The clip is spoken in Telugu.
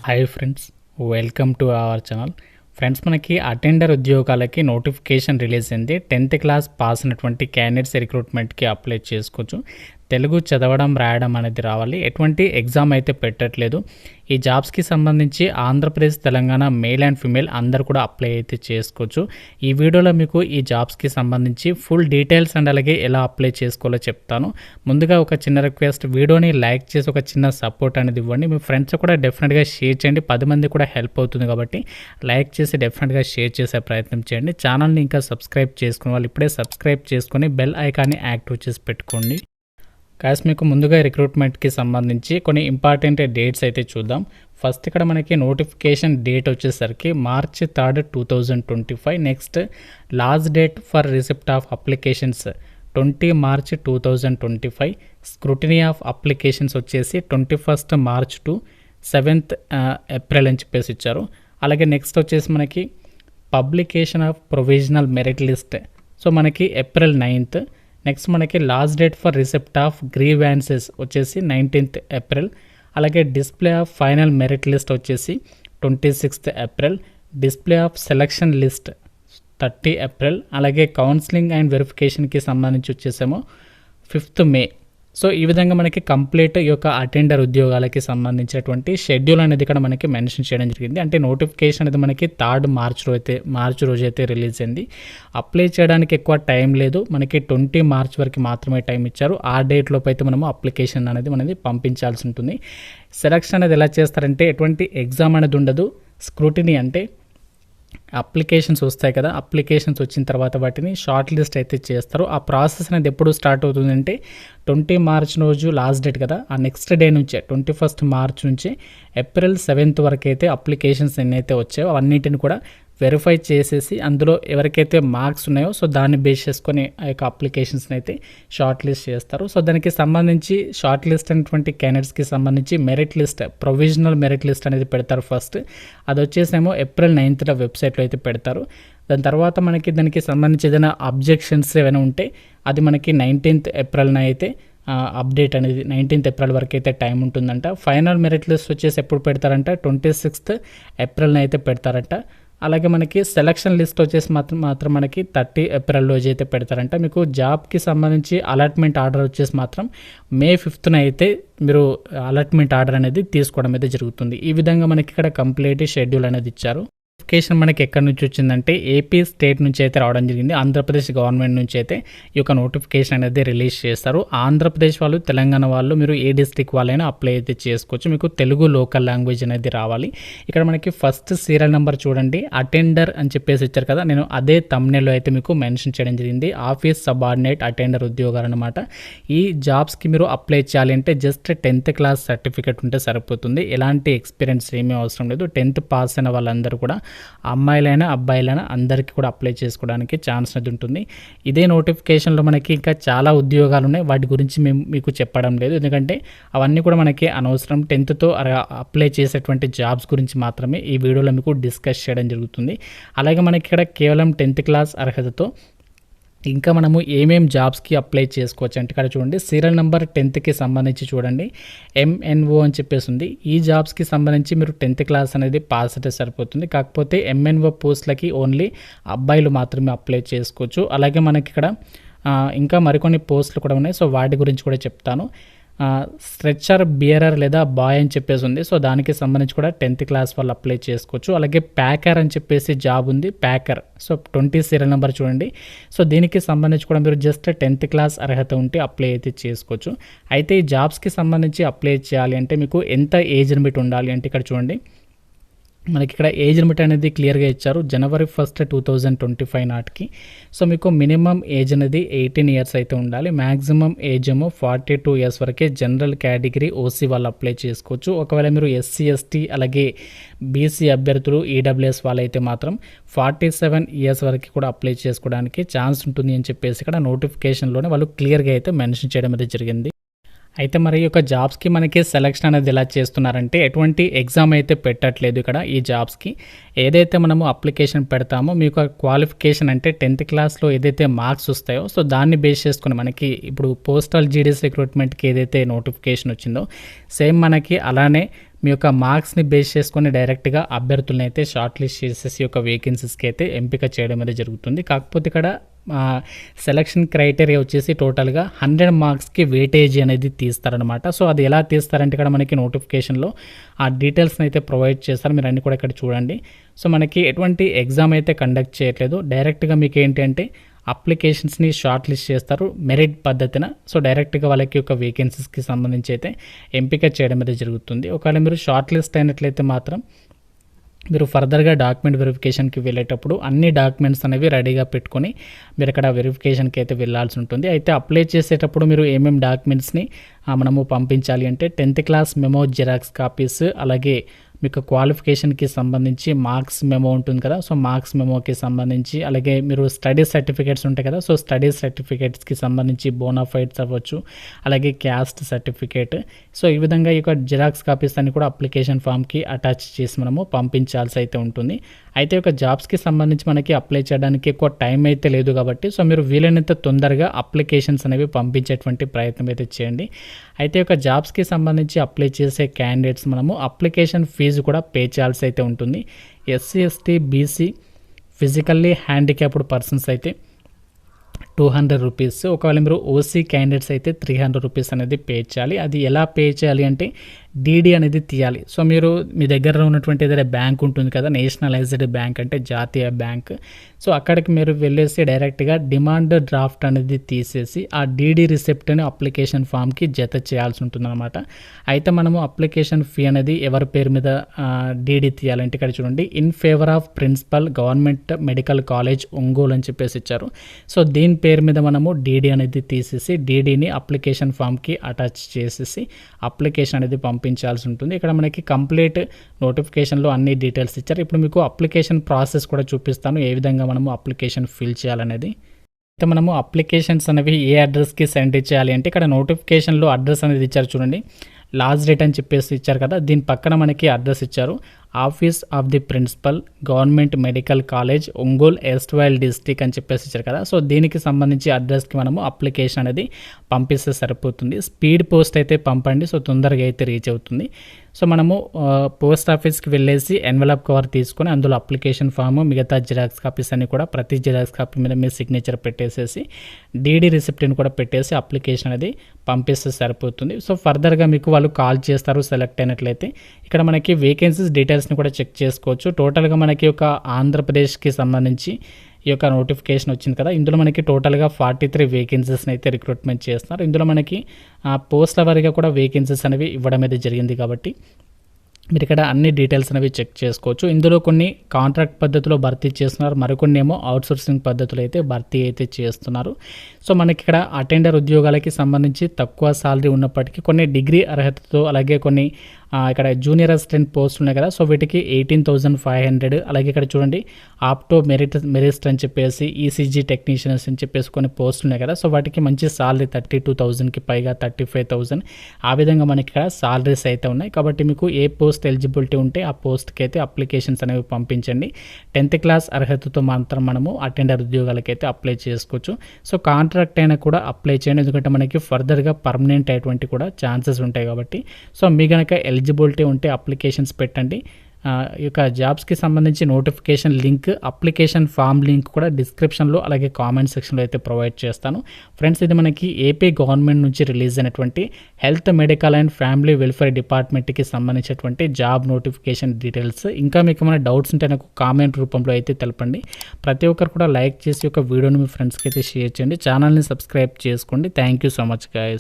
Hi friends, welcome to our channel. Friends, మనకి అటెండర్ ఉద్యోగాలకి నోటిఫికేషన్ రిలీజ్ అయింది. 10th క్లాస్ పాస్ అయినటువంటి క్యాండిడేట్స్ రిక్రూట్మెంట్కి అప్లై చేసుకోవచ్చు. తెలుగు చదవడం రాయడం అనేది రావాలి. ఎటువంటి ఎగ్జామ్ అయితే పెట్టట్లేదు. ఈ జాబ్స్కి సంబంధించి Andhra Pradesh, Telangana male and female అందరు కూడా అప్లై అయితే చేసుకోవచ్చు. ఈ వీడియోలో మీకు ఈ జాబ్స్కి సంబంధించి ఫుల్ డీటెయిల్స్ అండ్ అలాగే ఎలా అప్లై చేసుకోవాలో చెప్తాను. ముందుగా ఒక చిన్న రిక్వెస్ట్, వీడియోని లైక్ చేసి ఒక చిన్న సపోర్ట్ అనేది ఇవ్వండి. మీ ఫ్రెండ్స్ కూడా డెఫినెట్గా షేర్ చేయండి. 10 మంది కూడా హెల్ప్ అవుతుంది కాబట్టి లైక్ చేసి డెఫినెట్గా షేర్ చేసే ప్రయత్నం చేయండి. ఛానల్ని ఇంకా సబ్స్క్రైబ్ చేసుకునే వాళ్ళు ఇప్పుడే సబ్స్క్రైబ్ చేసుకొని బెల్ ఐకాన్ని యాక్టివ్ చేసి పెట్టుకోండి. కాస్ మీకు ముందుగా రిక్రూట్మెంట్కి సంబంధించి కొన్ని ఇంపార్టెంట్ డేట్స్ అయితే చూద్దాం. ఫస్ట్ ఇక్కడ మనకి నోటిఫికేషన్ డేట్ వచ్చేసరికి March 3, 2025. Next last date for receipt of applications 20 March 2025. Scrutiny of applications వచ్చేసి 21 March to 7th April అని చెప్పేసి ఇచ్చారు. అలాగే నెక్స్ట్ వచ్చేసి మనకి publication of provisional merit list so మనకి April 9th. నెక్స్ట్ మనకి last date for receipt of grievances వచ్చేసి 19th April. అలాగే display of final merit list వచ్చేసి 26th April. Display of selection list 30 April. అలాగే కౌన్సిలింగ్ అండ్ వెరిఫికేషన్కి సంబంధించి వచ్చేసేమో 5th May. సో ఈ విధంగా మనకి కంప్లీట్ ఈ యొక్క అటెండర్ ఉద్యోగాలకి సంబంధించినటువంటి షెడ్యూల్ అనేది ఇక్కడ మనకి మెన్షన్ చేయడం జరిగింది. అంటే నోటిఫికేషన్ అనేది మనకి 3rd మార్చ్ రోజు అయితే రిలీజ్ అయింది. అప్లై చేయడానికి ఎక్కువ టైం లేదు, మనకి 20 March వరకు మాత్రమే టైం ఇచ్చారు. ఆ డేట్ లోపు అయితే మనము అప్లికేషన్ అనేది పంపించాల్సి ఉంటుంది. సెలక్షన్ అనేది ఎలా చేస్తారంటే ఎటువంటి ఎగ్జామ్ అనేది ఉండదు. స్క్రూటినీ అంటే అప్లికేషన్స్ వస్తాయి కదా, అప్లికేషన్స్ వచ్చిన తర్వాత వాటిని షార్ట్ లిస్ట్ అయితే చేస్తారు. ఆ ప్రాసెస్ అనేది ఎప్పుడు స్టార్ట్ అవుతుందంటే 20 March రోజు లాస్ట్ డేట్ కదా, ఆ నెక్స్ట్ డే నుంచే 21 March నుంచి April 7th వరకు అయితే అప్లికేషన్స్ ఎన్నైతే వచ్చాయో అవన్నిటిని కూడా వెరిఫై చేసేసి అందులో ఎవరికైతే మార్క్స్ ఉన్నాయో సో దాన్ని బేస్ చేసుకొని ఆ యొక్క అప్లికేషన్స్ని అయితే షార్ట్ లిస్ట్ చేస్తారు. సో దానికి సంబంధించి షార్ట్ లిస్ట్ అనేటువంటి క్యాండిడేట్స్కి సంబంధించి merit list, provisional merit list అనేది పెడతారు ఫస్ట్. అది వచ్చేసేమో April 9th వెబ్సైట్లో అయితే పెడతారు. దాని తర్వాత మనకి దానికి సంబంధించి ఏదైనా అబ్జెక్షన్స్ ఏమైనా ఉంటే అది మనకి 19th April అయితే అప్డేట్ అనేది 19th April వరకు అయితే టైం ఉంటుందంట. ఫైనల్ మెరిట్ లిస్ట్ వచ్చేసి ఎప్పుడు పెడతారంట 26th April అయితే పెడతారంట. అలాగే మనకి సెలక్షన్ లిస్ట్ వచ్చేసి మాత్రం మనకి 30 April రోజు అయితే పెడతారంట. మీకు జాబ్కి సంబంధించి అలాట్మెంట్ ఆర్డర్ వచ్చేసి మాత్రం May 5th అయితే మీరు అలాట్మెంట్ ఆర్డర్ అనేది తీసుకోవడం అయితే జరుగుతుంది. ఈ విధంగా మనకి ఇక్కడ కంప్లీట్ షెడ్యూల్ అనేది ఇచ్చారు. నోటిఫికేషన్ మనకి ఎక్కడి నుంచి వచ్చిందంటే ఏపీ స్టేట్ నుంచి అయితే రావడం జరిగింది. ఆంధ్రప్రదేశ్ గవర్నమెంట్ నుంచి అయితే ఈ యొక్క నోటిఫికేషన్ అనేది రిలీజ్ చేస్తారు. ఆంధ్రప్రదేశ్ వాళ్ళు, తెలంగాణ వాళ్ళు మీరు ఏ డిస్ట్రిక్ట్ వాళ్ళైనా అప్లై అయితే చేసుకోవచ్చు. మీకు తెలుగు లోకల్ లాంగ్వేజ్ అనేది రావాలి. ఇక్కడ మనకి ఫస్ట్ సీరియల్ నెంబర్ చూడండి, అటెండర్ అని చెప్పేసి ఇచ్చారు కదా, నేను అదే థంబ్నెయిల్లో అయితే మీకు మెన్షన్ చేయడం జరిగింది. ఆఫీస్ సబార్డినేట్ అటెండర్ ఉద్యోగాలు అనమాట. ఈ జాబ్స్కి మీరు అప్లై చేయాలి అంటే జస్ట్ 10th క్లాస్ సర్టిఫికేట్ ఉంటే సరిపోతుంది. ఎలాంటి ఎక్స్పీరియన్స్ ఏమీ అవసరం లేదు. 10th పాస్ అయిన వాళ్ళందరూ కూడా అమ్మాయిలైనా అబ్బాయిలైనా అందరికీ కూడా అప్లై చేసుకోవడానికి ఛాన్స్ అనేది ఉంటుంది. ఇదే నోటిఫికేషన్లో మనకి ఇంకా చాలా ఉద్యోగాలు ఉన్నాయి, వాటి గురించి మేము మీకు చెప్పడం లేదు ఎందుకంటే అవన్నీ కూడా మనకి అనవసరం. 10thతో అప్లై చేసేటువంటి జాబ్స్ గురించి మాత్రమే ఈ వీడియోలో మీకు డిస్కస్ చేయడం జరుగుతుంది. అలాగే మనకి ఇక్కడ కేవలం 10th క్లాస్ అర్హతతో ఇంకా మనము ఏమేం జాబ్స్కి అప్లై చేసుకోవచ్చు అంటే ఇక్కడ చూడండి, సీరియల్ నెంబర్ 10th సంబంధించి చూడండి MNO అని చెప్పేసి ఉంది. ఈ జాబ్స్కి సంబంధించి మీరు 10th క్లాస్ అనేది పాస్ అయితే సరిపోతుంది. కాకపోతే MNO పోస్టులకి ఓన్లీ అబ్బాయిలు మాత్రమే అప్లై చేసుకోవచ్చు. అలాగే మనకి ఇక్కడ ఇంకా మరికొన్ని పోస్టులు కూడా ఉన్నాయి, సో వాటి గురించి కూడా చెప్తాను. స్ట్రెచ్చర్ బియరర్ లేదా బాయ్ అని చెప్పేసి ఉంది, సో దానికి సంబంధించి కూడా 10th క్లాస్ వాళ్ళు అప్లై చేసుకోవచ్చు. అలాగే ప్యాకర్ అని చెప్పేసి జాబ్ ఉంది, ప్యాకర్. సో 20 సీరియల్ నెంబర్ చూడండి. సో దీనికి సంబంధించి కూడా మీరు జస్ట్ 10th క్లాస్ అర్హత ఉంటే అప్లై అయితే చేసుకోవచ్చు. అయితే ఈ జాబ్స్కి సంబంధించి అప్లై చేయాలి అంటే మీకు ఎంత ఏజ్ లిమిట్ ఉండాలి అంటే ఇక్కడ చూడండి, మనకి ఇక్కడ ఏజ్ లిమిట్ అనేది క్లియర్గా ఇచ్చారు. January 1, 2025 నాటికి. సో మీకు మినిమం ఏజ్ అనేది 18 years అయితే ఉండాలి. మ్యాక్సిమం ఏజ్ ఏమో 42 years వరకే జనరల్ కేటగిరీ OC వాళ్ళు అప్లై చేసుకోవచ్చు. ఒకవేళ మీరు SC ST అలాగే BC అభ్యర్థులు EWS వాళ్ళైతే మాత్రం 47 years వరకు కూడా అప్లై చేసుకోవడానికి ఛాన్స్ ఉంటుంది అని చెప్పేసి ఇక్కడ నోటిఫికేషన్లోనే వాళ్ళు క్లియర్గా అయితే మెన్షన్ చేయడం అయితే జరిగింది. అయితే మరి ఈ యొక్క జాబ్స్కి మనకి సెలక్షన్ అనేది ఎలా చేస్తున్నారంటే ఎటువంటి ఎగ్జామ్ అయితే పెట్టట్లేదు ఇక్కడ. ఈ జాబ్స్కి ఏదైతే మనము అప్లికేషన్ పెడతామో మీకు క్వాలిఫికేషన్ అంటే 10th క్లాస్లో ఏదైతే మార్క్స్ వస్తాయో సో దాన్ని బేస్ చేసుకుని మనకి ఇప్పుడు పోస్టల్ GDS రిక్రూట్మెంట్కి ఏదైతే నోటిఫికేషన్ వచ్చిందో సేమ్ మనకి అలానే మీ యొక్క మార్క్స్ని బేస్ చేసుకొని డైరెక్ట్గా అభ్యర్థులను అయితే షార్ట్ లిస్ట్ చేసేసి యొక్క వేకెన్సీస్కి అయితే ఎంపిక చేయడం అనేది జరుగుతుంది. కాకపోతే ఇక్కడ సెలక్షన్ క్రైటీరియా వచ్చేసి టోటల్గా 100 మార్క్స్కి వెయిటేజ్ అనేది తీస్తారనమాట. సో అది ఎలా తీస్తారంటే ఇక్కడ మనకి నోటిఫికేషన్లో ఆ డీటెయిల్స్ని అయితే ప్రొవైడ్ చేస్తారు. మీరు అన్ని కూడా ఇక్కడ చూడండి. సో మనకి ఎటువంటి ఎగ్జామ్ అయితే కండక్ట్ చేయట్లేదు. డైరెక్ట్గా మీకు ఏంటంటే అప్లికేషన్స్ని షార్ట్ లిస్ట్ చేస్తారు మెరిట్ పద్ధతిన. సో డైరెక్ట్గా వాళ్ళకి యొక్క వేకెన్సీస్కి సంబంధించి అయితే ఎంపిక చేయడం అనేది జరుగుతుంది. ఒకవేళ మీరు షార్ట్ లిస్ట్ అయినట్లయితే మాత్రం మీరు ఫర్దర్గా డాక్యుమెంట్ వెరిఫికేషన్కి వెళ్ళేటప్పుడు అన్ని డాక్యుమెంట్స్ అనేవి రెడీగా పెట్టుకొని మీరు అక్కడ వెరిఫికేషన్కి అయితే వెళ్ళాల్సి ఉంటుంది. అయితే అప్లై చేసేటప్పుడు మీరు ఏమేమి డాక్యుమెంట్స్ని మనము పంపించాలి అంటే 10th class memo xerox copies, అలాగే మీకు క్వాలిఫికేషన్కి సంబంధించి మార్క్స్ మెమో ఉంటుంది కదా, సో మార్క్స్ మెమోకి సంబంధించి, అలాగే మీరు స్టడీ సర్టిఫికేట్స్ ఉంటాయి కదా, సో స్టడీ సర్టిఫికేట్స్కి సంబంధించి బోనాఫైడ్స్ అవ్వచ్చు, అలాగే క్యాస్ట్ సర్టిఫికేట్. సో ఈ విధంగా ఈ యొక్క జిరాక్స్ కాపీస్ అన్ని కూడా అప్లికేషన్ ఫామ్కి అటాచ్ చేసి మనము పంపించాల్సి అయితే ఉంటుంది. అయితే ఒక జాబ్స్కి సంబంధించి మనకి అప్లై చేయడానికి ఎక్కువ టైం అయితే లేదు కాబట్టి సో మీరు వీలైనంత తొందరగా అప్లికేషన్స్ అనేవి పంపించేటువంటి ప్రయత్నం అయితే చేయండి. అయితే ఒక జాబ్స్కి సంబంధించి అప్లై చేసే క్యాండిడేట్స్ మనము అప్లికేషన్ ఫీజు కూడా పే చేయాల్సి అయితే ఉంటుంది. SC, ST, BC, physically handicapped persons అయితే 200 రూపీస్. ఒకవేళ మీరు ఓసీ క్యాండిడేట్స్ అయితే 300 రూపీస్ అనేది పే చేయాలి. అది ఎలా పే చేయాలి అంటే డీడీ అనేది తీయాలి. సో మీరు మీ దగ్గర ఉన్నటువంటి ఏదైనా బ్యాంక్ ఉంటుంది కదా, నేషనలైజ్డ్ బ్యాంక్ అంటే జాతీయ బ్యాంక్, సో అక్కడికి మీరు వెళ్ళేసి డైరెక్ట్గా డిమాండ్ డ్రాఫ్ట్ అనేది తీసేసి ఆ డీడీ రిసిప్ట్ని అప్లికేషన్ ఫామ్కి జత చేయాల్సి ఉంటుందన్నమాట. అయితే మనము అప్లికేషన్ ఫీ అనేది ఎవరి పేరు మీద డీడీ తీయాలంటే ఇక్కడ చూడండి, in favour of principal government medical college Ongole అని చెప్పేసి ఇచ్చారు. సో దీని పేరు మీద మనము డీడీ అనేది తీసేసి డీడీని అప్లికేషన్ ఫామ్కి అటాచ్ చేసేసి అప్లికేషన్ అనేది పంపించాల్సి ఉంటుంది. ఇక్కడ మనకి కంప్లీట్ నోటిఫికేషన్లో అన్ని డీటెయిల్స్ ఇచ్చారు. ఇప్పుడు మీకు అప్లికేషన్ ప్రాసెస్ కూడా చూపిస్తాను, ఏ విధంగా మనము అప్లికేషన్ ఫిల్ చేయాలనేది. అయితే మనము అప్లికేషన్స్ అనేవి ఏ అడ్రస్కి సెండ్ చేయాలి అంటే ఇక్కడ నోటిఫికేషన్లో అడ్రస్ అనేది ఇచ్చారు చూడండి, లాస్ట్ డేట్ అని చెప్పేసి ఇచ్చారు కదా, దీని పక్కన మనకి అడ్రస్ ఇచ్చారు, office of the principal government medical college Ongole ఎస్ట్వైల్ డిస్ట్రిక్ట్ అని చెప్పేసి ఇచ్చారు కదా. సో దీనికి సంబంధించి అడ్రస్కి మనము అప్లికేషన్ అనేది పంపిస్తే సరిపోతుంది. స్పీడ్ పోస్ట్ అయితే పంపండి, సో తొందరగా అయితే రీచ్ అవుతుంది. సో మనము పోస్ట్ ఆఫీస్కి వెళ్ళేసి ఎన్వలప్ కవర్ తీసుకొని అందులో అప్లికేషన్ ఫామ్, మిగతా జిరాక్స్ కాపీస్ అన్ని కూడా ప్రతి జిరాక్స్ కాపీ మీద మీ సిగ్నేచర్ పెట్టేసేసి డీడీ రిసిప్ట్ని కూడా పెట్టేసి అప్లికేషన్ అనేది పంపిస్తే సరిపోతుంది. సో ఫర్దర్గా మీకు వాళ్ళు కాల్ చేస్తారు సెలెక్ట్ అయినట్లయితే. ఇక్కడ మనకి వేకెన్సీస్ డీటెయిల్స్ని కూడా చెక్ చేసుకోవచ్చు. టోటల్గా మనకి ఒక ఆంధ్రప్రదేశ్కి సంబంధించి ఈ యొక్క నోటిఫికేషన్ వచ్చింది కదా, ఇందులో మనకి టోటల్గా 43 వేకెన్సీస్ని అయితే రిక్రూట్మెంట్ చేస్తున్నారు. ఇందులో మనకి పోస్ట్ల వారీగా కూడా వేకెన్సీస్ అనేవి ఇవ్వడం అయితే జరిగింది కాబట్టి మీరు ఇక్కడ అన్ని డీటెయిల్స్ అనేవి చెక్ చేసుకోవచ్చు. ఇందులో కొన్ని కాంట్రాక్ట్ పద్ధతిలో భర్తీ చేస్తున్నారు, మరికొన్ని ఏమో అవుట్సోర్సింగ్ పద్ధతులు అయితే భర్తీ అయితే చేస్తున్నారు. సో మనకి ఇక్కడ అటెండర్ ఉద్యోగాలకి సంబంధించి తక్కువ సాలరీ ఉన్నప్పటికీ కొన్ని డిగ్రీ అర్హతతో, అలాగే కొన్ని ఇక్కడ జూనియర్ అసిస్టెంట్ పోస్టులు ఉన్నాయి కదా, సో వీటికి 18,500, అలాగే ఇక్కడ చూడండి ఆప్టో మెరిస్ట్ అని చెప్పేసి ఈసీజీ టెక్నీషియన్స్ అని చెప్పేసి కొన్ని పోస్టులు ఉన్నాయి కదా, సో వాటికి మంచి సాలరీ 32,000కి పైగా 35,000 ఆ విధంగా మనకి ఇక్కడ సాలరీస్ అయితే ఉన్నాయి. కాబట్టి మీకు ఏ పోస్ట్ ఎలిజిబిలిటీ ఉంటే ఆ పోస్ట్కి అయితే అప్లికేషన్స్ అనేవి పంపించండి. 10th క్లాస్ అర్హతతో మాత్రం మనము అటెండర్ ఉద్యోగాలకి అయితే అప్లై చేసుకోవచ్చు. సో కాంట్రాక్ట్ అయినా కూడా అప్లై చేయండి, ఎందుకంటే మనకి ఫర్దర్గా పర్మనెంట్ అయ్యేటువంటి కూడా ఛాన్సెస్ ఉంటాయి కాబట్టి. సో మీ కనుక ఎలిజిబిలిటీ ఉంటే అప్లికేషన్స్ పెట్టండి. ఈ యొక్క జాబ్స్కి సంబంధించి notification link, application form link కూడా డిస్క్రిప్షన్లో అలాగే కామెంట్ సెక్షన్లో అయితే ప్రొవైడ్ చేస్తాను. ఫ్రెండ్స్, ఇది మనకి ఏపీ గవర్నమెంట్ నుంచి రిలీజ్ అయినటువంటి health, medical and family welfare డిపార్ట్మెంట్కి సంబంధించినటువంటి జాబ్ నోటిఫికేషన్ డీటెయిల్స్. ఇంకా మీకు ఏమైనా డౌట్స్ ఉంటే నాకు కామెంట్ రూపంలో అయితే తెలపండి. ప్రతి ఒక్కరు కూడా లైక్ చేసి ఒక వీడియోని మీ ఫ్రెండ్స్కి అయితే షేర్ చేయండి. ఛానల్ని సబ్స్క్రైబ్ చేసుకోండి. Thank you so much guys.